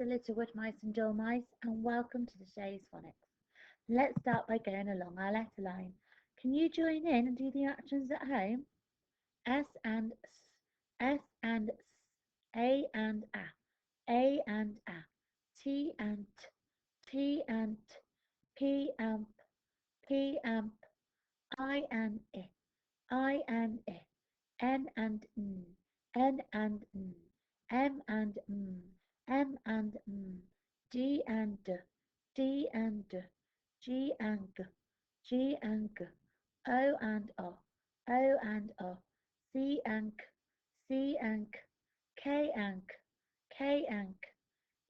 little wood mice and dormice, and welcome to today's phonics. Let's start by going along our letter line. Can you join in and do the actions at home? S and S, S and S, A and A and T and T and P and P and I and I and N and N and M and M and D and D and G and G and O and O and O, C and C and K and K and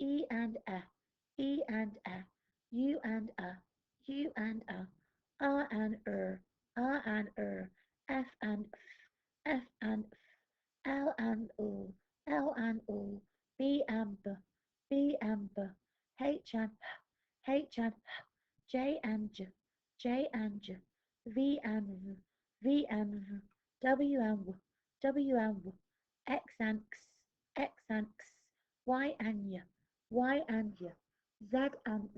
E and E and U and U and R and R and F and F and L and O, L and O, B and B and H and H and J and J and V and V and W and W and X and X and Y and Y and Z and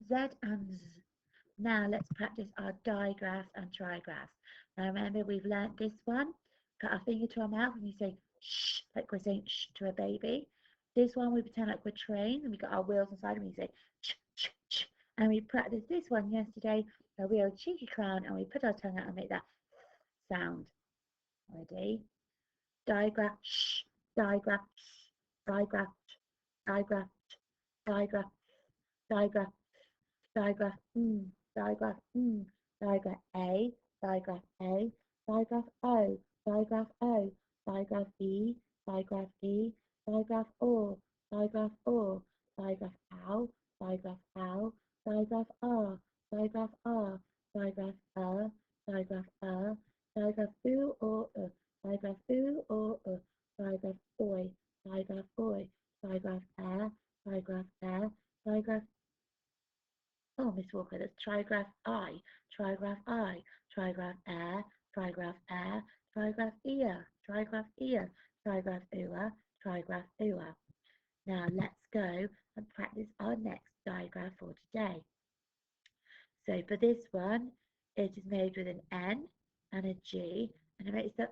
Z and Z. Now let's practice our digraphs and trigraphs. Now remember, we've learnt this one. Put our finger to our mouth and we say shh, like we're saying shh to a baby. This one we pretend like we're trained and we got our wheels inside and we say ch ch ch. And we practiced this one yesterday where we are a cheeky clown and we put our tongue out and make that sound. Ready? Digraph, shh, digraph, shh, digraph, digraph, digraph, digraph, digraph, digraph, digraph A, digraph A, digraph O, digraph O, digraph E, digraph E, digraph O, digraph O, digraph ow, digraph ow, digraph R, digraph R, digraph digraph digraph oo or digraph oo or digraph oi, digraph oi, digraph digraph digraph. Oh, Miss Walker, that's trigraph I, trigraph I, trigraph trigraph trigraph ear, trigraph ear, trigraph trigraph ooa. Now let's go and practice our next digraph for today. So for this one, it is made with an N and a G, and it makes the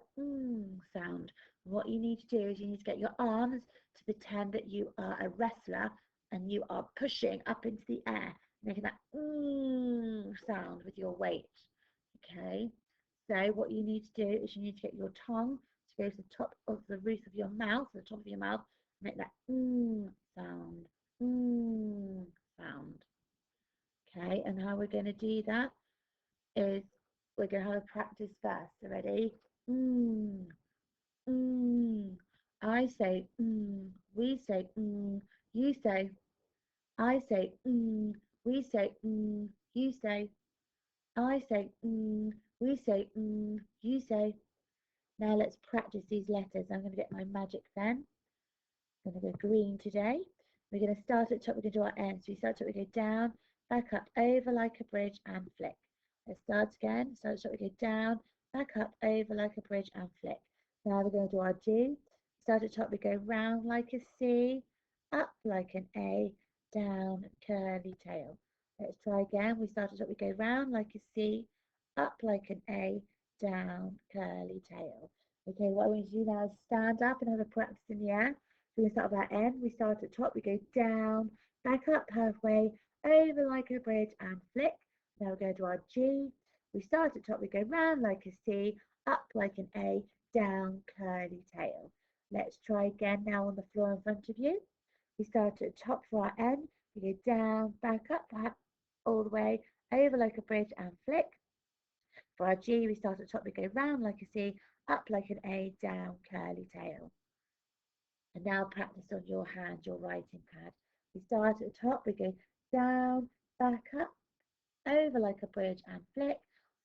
sound. What you need to do is you need to get your arms to pretend that you are a wrestler and you are pushing up into the air, making that sound with your weight. Okay, so what you need to do is you need to get your tongue to go to the top of the roof of your mouth, the top of your mouth, make that sound, sound. Okay, and how we're going to do that is we're going to have a practice first. So ready? I say we say you say, I say we say you say, I say we say you say. Now let's practice these letters. I'm going to get my magic pen. I'm going to go green today. We're going to start at the top, we're going to do our ends. So we start at the top, we go down, back up, over like a bridge and flick. Let's start again. Start at the top, we go down, back up, over like a bridge and flick. Now we're going to do our G. Start at the top, we go round like a C, up like an A, down, curly tail. Let's try again. We start at the top, we go round like a C, up like an A, down, curly tail. Okay, what I want you to do now is stand up and have a practice in the air. So we start with our N, we start at the top, we go down, back up halfway, over like a bridge and flick. Now we're going to do our G. We start at the top, we go round like a C, up like an A, down, curly tail. Let's try again now on the floor in front of you. We start at the top for our N, we go down, back up all the way, over like a bridge and flick. For our G, we start at the top, we go round like a C, up like an A, down, curly tail. And now practice on your hand, your writing pad. We start at the top, we go down, back up, over like a bridge and flick.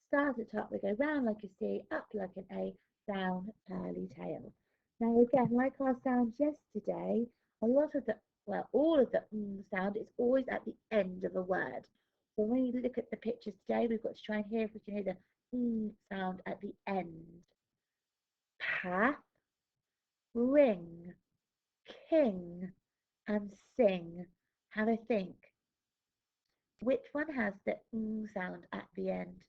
Start at the top, we go round like a C, up like an A, down, curly tail. Now again, like our sounds yesterday, a lot of the, well, all of the sound is always at the end of a word. So when you look at the pictures today, we've got to try and hear if we can hear the sound at the end. Path, ring, king, and sing. Have a think. Which one has the sound at the end?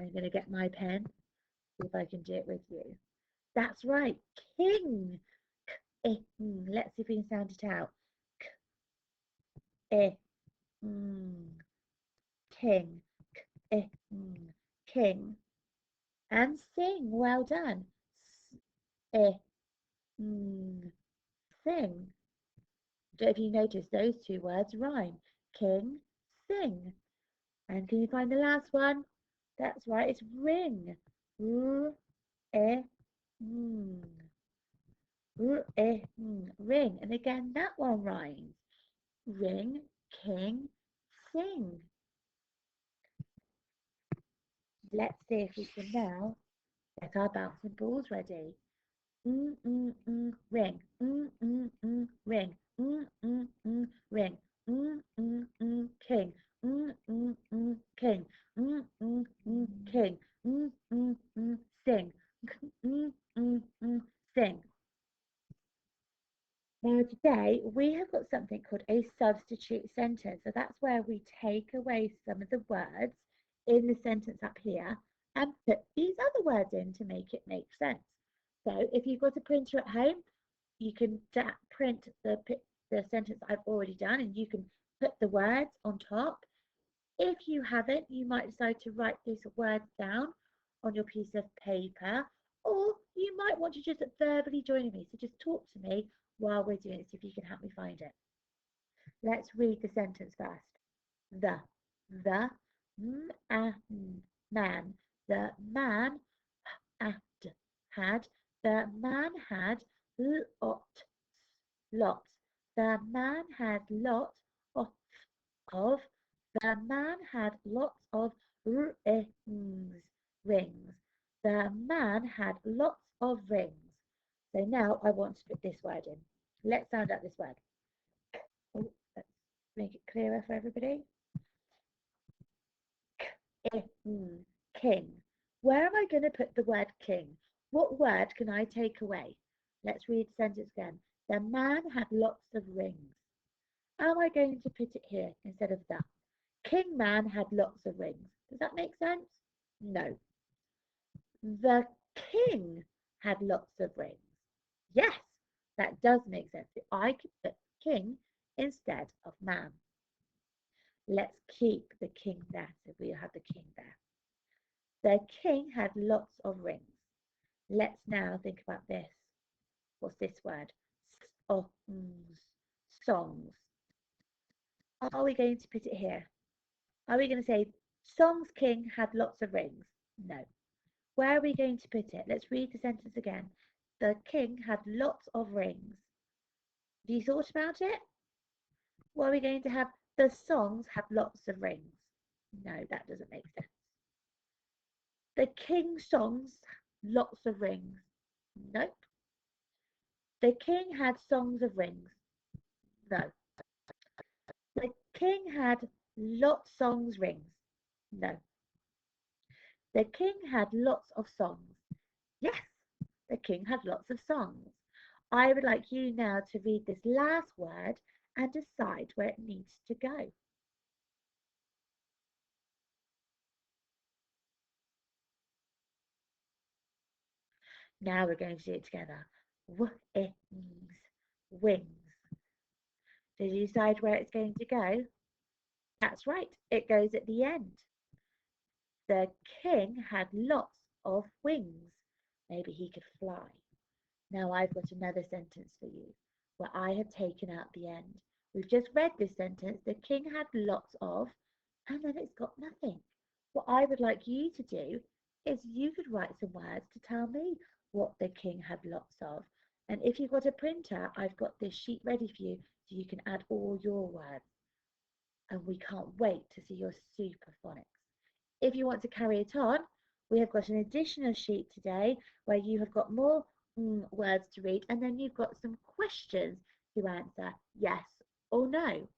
I'm going to get my pen, see if I can do it with you. That's right, king. Let's see if we can sound it out. K, king. King. And sing. Well done. S, sing. Don't know if you notice those two words rhyme. King, sing. And can you find the last one? That's right, it's ring. R, e, ring. And again, that one rhymes. Ring, king, sing. Let's see if we can now get our bouncing balls ready. Ring. Ring. Ring. King. King. King. Sing. Sing. Now today we have got something called a substitute sentence. So that's where we take away some of the words in the sentence up here and put these other words in to make it make sense. So if you've got a printer at home, you can print the sentence I've already done and you can put the words on top. If you haven't, you might decide to write these words down on your piece of paper, or you might want to just verbally join me. So just talk to me while we're doing it, see if you can help me find it. Let's read the sentence first. The man, the man had, the man had lots, the man had lots of, the man had lots of rings. The man had lots of rings. So now I want to put this word in. Let's sound out this word. Oh, let's make it clearer for everybody. King. Where am I going to put the word king? What word can I take away? Let's read the sentence again. The man had lots of rings. Am I going to put it here instead of that? King man had lots of rings. Does that make sense? No. The king had lots of rings. Yes, that does make sense. I could put king instead of man. Let's keep the king there, so we have the king there. The king had lots of rings. Let's now think about this. What's this word? Songs. Are we going to put it here? Are we going to say Song's king had lots of rings? No. Where are we going to put it? Let's read the sentence again. The king had lots of rings. Have you thought about it? What are we going to have? The songs have lots of rings. No, that doesn't make sense. The king's songs, lots of rings. Nope. The king had songs of rings. No. The king had lots songs rings. No. The king had lots of songs. Yes, the king had lots of songs. I would like you now to read this last word and decide where it needs to go. Now we're going to do it together. Wings. Wings. Did you decide where it's going to go? That's right, it goes at the end. The king had lots of wings. Maybe he could fly. Now I've got another sentence for you where I have taken out the end. We've just read this sentence. The king had lots of, and then it's got nothing. What I would like you to do is you could write some words to tell me what the king had lots of. And if you've got a printer, I've got this sheet ready for you so you can add all your words. And we can't wait to see your super phonics. If you want to carry it on, we have got an additional sheet today where you have got more words to read, and then you've got some questions to answer, yes or no.